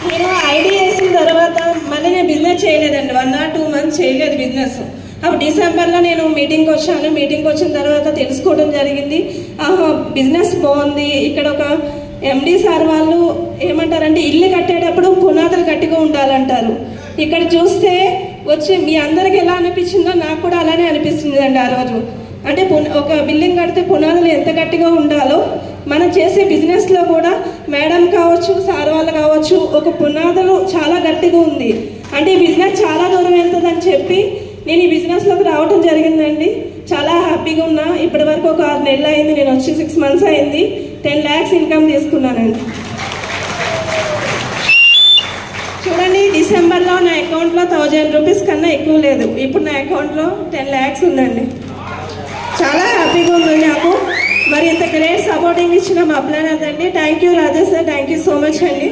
నేను ఐడి వేసిన తర్వాత మళ్ళీ నేను బిజినెస్ చేయలేదండి, 1 or 2 months చేయలేదు బిజినెస్. అప్పుడు డిసెంబర్లో నేను మీటింగ్కి వచ్చాను. మీటింగ్కి వచ్చిన తర్వాత తెలుసుకోవడం జరిగింది, బిజినెస్ బాగుంది. ఇక్కడ ఒక ఎండి సార్ వాళ్ళు ఏమంటారంటే ఇల్లు కట్టేటప్పుడు పునాదులు గట్టిగా ఉండాలంటారు. ఇక్కడ చూస్తే వచ్చి మీ అందరికి ఎలా అనిపించిందో నాకు కూడా అలానే అనిపిస్తుంది అండి. ఆ రోజు అంటే ఒక బిల్డింగ్ కడితే పునాదులు ఎంత గట్టిగా ఉండాలో మనం చేసే బిజినెస్లో కూడా మేడం కావచ్చు, సార్ వాళ్ళు కావచ్చు, ఒక పునాదులు చాలా గట్టిగా ఉంది అంటే ఈ బిజినెస్ చాలా దూరం వెళ్తుందని చెప్పి నేను ఈ బిజినెస్లోకి రావడం జరిగిందండి. చాలా హ్యాపీగా ఉన్నా. ఇప్పటి వరకు ఒక 6 నెలలు అయింది, నేను వచ్చి 6 months అయింది. 10 lakhs ఇన్కమ్ తీసుకున్నానండి. చూడండి, డిసెంబర్లో నా అకౌంట్లో 1000 rupees కన్నా ఎక్కువ లేదు. ఇప్పుడు నా అకౌంట్లో 10 lakhs ఉందండి. చాలా హ్యాపీగా ఉంది నాకు. మరి ఇంత గ్రేట్ సపోర్టింగ్ ఇచ్చిన మా ప్లాన్ అదండి. Thank you Rajesh sir, thank you so much అండి.